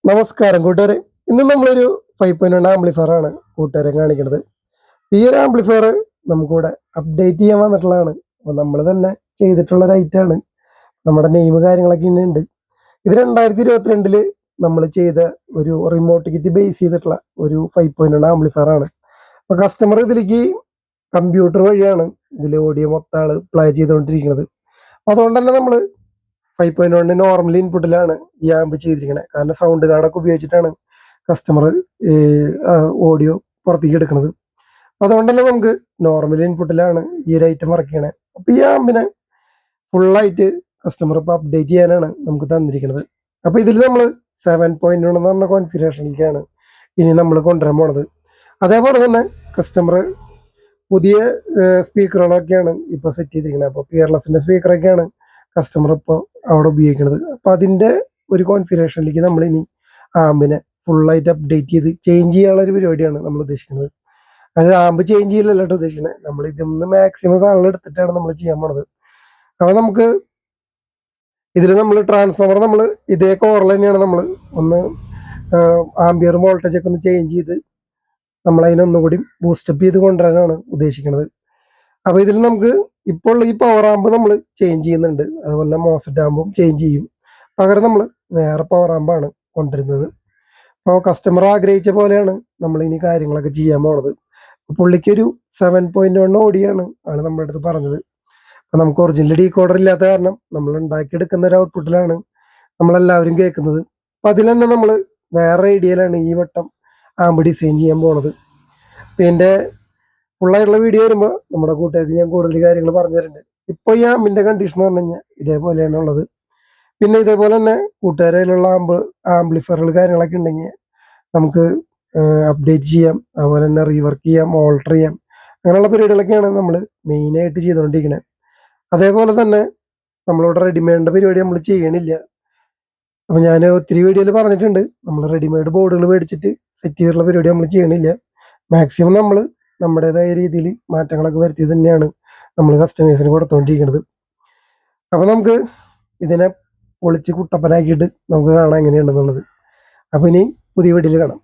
നമസ്കാരം കൂട്ടുകാരെ. ഇന്ന് നമ്മളൊരു 5.1 ആംപ്ലിഫയർ ആണ് കൂട്ടുകാരെ കാണിക്കുന്നത്. ഈ ഒരു ആംപ്ലിഫയർ നമുക്കിവിടെ അപ്ഡേറ്റ് ചെയ്യാൻ വന്നിട്ടുള്ളതാണ്. അപ്പോൾ നമ്മൾ തന്നെ ചെയ്തിട്ടുള്ള ഒരു ഐറ്റാണ്. നമ്മുടെ നെയിം കാര്യങ്ങളൊക്കെ ഇന്നുണ്ട്. ഇത് 2022 നമ്മൾ ചെയ്ത ഒരു റിമോട്ട് കിറ്റ് ബേസ് ചെയ്തിട്ടുള്ള ഒരു 5.1 ആംപ്ലിഫയർ ആണ്. അപ്പോൾ കസ്റ്റമർ ഇതിലേക്ക് കമ്പ്യൂട്ടർ വഴിയാണ് ഇതിൽ ഓഡിയോ മൊത്തം ആള് പ്ലേ ചെയ്തുകൊണ്ടിരിക്കുന്നത്. അതുകൊണ്ട് തന്നെ നമ്മൾ 5.1 നോർമൽ ഇൻപുട്ടിലാണ് ഈ ആമ്പ് ചെയ്തിരിക്കുന്നത്. കാരണം സൗണ്ട് കാർഡൊക്കെ ഉപയോഗിച്ചിട്ടാണ് കസ്റ്റമർ ഓഡിയോ പുറത്തേക്ക് എടുക്കുന്നത്. അതുകൊണ്ട് തന്നെ നമുക്ക് നോർമൽ ഇൻപുട്ടിലാണ് ഈ ഒരു ഐറ്റം വർക്ക് ചെയ്യണത്. അപ്പോൾ ഈ ആമ്പിനെ ഫുള്ളായിട്ട് കസ്റ്റമർ ഇപ്പോൾ അപ്ഡേറ്റ് ചെയ്യാനാണ് നമുക്ക് തന്നിരിക്കുന്നത്. അപ്പോൾ ഇതിൽ നമ്മൾ 7.1 എന്ന് പറഞ്ഞ കോൺഫിഗറേഷനിലേക്കാണ് ഇനി നമ്മൾ കൊണ്ടുവരാൻ പോണത്. അതേപോലെ തന്നെ കസ്റ്റമർ പുതിയ സ്പീക്കറുകളൊക്കെയാണ് ഇപ്പോൾ സെറ്റ് ചെയ്തിരിക്കുന്നത്. അപ്പോൾ പിയർലെസിൻ്റെ സ്പീക്കറൊക്കെയാണ് കസ്റ്റമർ ഇപ്പോൾ അവിടെ ഉപയോഗിക്കുന്നത്. അപ്പോൾ അതിൻ്റെ ഒരു കോൺഫിഗറേഷനിലേക്ക് നമ്മൾ ഇനി ആമ്പിനെ ഫുള്ളായിട്ട് അപ്ഡേറ്റ് ചെയ്ത് ചേഞ്ച് ചെയ്യാനുള്ള ഒരു പരിപാടിയാണ് നമ്മൾ ഉദ്ദേശിക്കുന്നത്. അത് ആമ്പ് ചേഞ്ച് ചെയ്യില്ലല്ലോ ഉദ്ദേശിക്കുന്നത്. നമ്മൾ ഇതിൽ മാക്സിമം സാധനങ്ങൾ എടുത്തിട്ടാണ് നമ്മൾ ചെയ്യാൻ പോണത്. അപ്പോൾ നമുക്ക് ഇതിൽ നമ്മൾ ട്രാൻസ്ഫോമർ നമ്മൾ ഇതേ കോറിൽ തന്നെയാണ് നമ്മൾ ഒന്ന് ആംബിയർ വോൾട്ടേജ് ഒക്കെ ഒന്ന് ചേഞ്ച് ചെയ്ത് നമ്മൾ അതിനൊന്നും കൂടി ബൂസ്റ്റപ്പ് ചെയ്ത് കൊണ്ടുവരാനാണ് ഉദ്ദേശിക്കുന്നത്. അപ്പോൾ ഇതിൽ നമുക്ക് ഇപ്പോൾ ഈ പവർ ആമ്പ് നമ്മൾ ചേഞ്ച് ചെയ്യുന്നുണ്ട്. അതുപോലെ മോസറ്റ് ആമ്പും ചേഞ്ച് ചെയ്യും. പകരം നമ്മൾ വേറെ പവർ ആമ്പാണ് കൊണ്ടുവരുന്നത്. അപ്പോൾ കസ്റ്റമർ ആഗ്രഹിച്ച പോലെയാണ് നമ്മൾ ഇനി കാര്യങ്ങളൊക്കെ ചെയ്യാൻ പോണത്. പുള്ളിക്കൊരു 7.1 ഓടിയാണ് ആണ് നമ്മുടെ അടുത്ത് പറഞ്ഞത്. അപ്പോൾ നമുക്ക് ഒറിജിനൽ ഡീകോഡർ ഇല്ലാത്ത കാരണം നമ്മൾ ഉണ്ടാക്കിയെടുക്കുന്ന ഒരു ഔട്ട്പുട്ടിലാണ് നമ്മളെല്ലാവരും കേൾക്കുന്നത്. അപ്പോൾ അതിൽ തന്നെ നമ്മൾ വേറെ ഐഡിയയിലാണ് ഈ വട്ടം ആമ്പ് ഡിസൈൻ ചെയ്യാൻ പോണത്. പിന്നെ ഫുള്ളായിട്ടുള്ള വീഡിയോ വരുമ്പോൾ നമ്മുടെ കൂട്ടുകാർക്ക് ഞാൻ കൂടുതൽ കാര്യങ്ങൾ പറഞ്ഞു തരുന്നുണ്ട്. ഇപ്പോൾ ഈ ആമ്പിൻ്റെ കണ്ടീഷൻ എന്ന് പറഞ്ഞു കഴിഞ്ഞാൽ ഇതേപോലെയാണ് ഉള്ളത്. പിന്നെ ഇതേപോലെ തന്നെ കൂട്ടുകാരിലുള്ള ആംപ്ലിഫയറുകൾ കാര്യങ്ങളൊക്കെ ഉണ്ടെങ്കിൽ നമുക്ക് അപ്ഡേറ്റ് ചെയ്യാം. അതുപോലെ തന്നെ റീവർക്ക് ചെയ്യാം, ഓൾട്ടർ ചെയ്യാം. അങ്ങനെയുള്ള പരിപാടികളൊക്കെയാണ് നമ്മൾ മെയിനായിട്ട് ചെയ്തുകൊണ്ടിരിക്കുന്നത്. അതേപോലെ തന്നെ നമ്മളിവിടെ റെഡിമെയ്ഡിൻ്റെ പരിപാടി നമ്മൾ ചെയ്യണില്ല. അപ്പോൾ ഞാൻ ഒത്തിരി വീഡിയോയിൽ പറഞ്ഞിട്ടുണ്ട്, നമ്മൾ റെഡിമെയ്ഡ് ബോർഡുകൾ മേടിച്ചിട്ട് സെറ്റ് ചെയ്തിട്ടുള്ള പരിപാടി നമ്മൾ ചെയ്യണില്ല. മാക്സിമം നമ്മൾ നമ്മുടേതായ രീതിയിൽ മാറ്റങ്ങളൊക്കെ വരുത്തി തന്നെയാണ് നമ്മൾ കസ്റ്റമേഴ്സിന് കൊടുത്തുകൊണ്ടിരിക്കുന്നത്. അപ്പോൾ നമുക്ക് ഇതിനെ പൊളിച്ച് കുട്ടപ്പനാക്കിയിട്ട് നമുക്ക് കാണാൻ എങ്ങനെയുണ്ടെന്നുള്ളത്. അപ്പോൾ ഇനി പുതിയ വീഡിയോയിൽ കാണാം.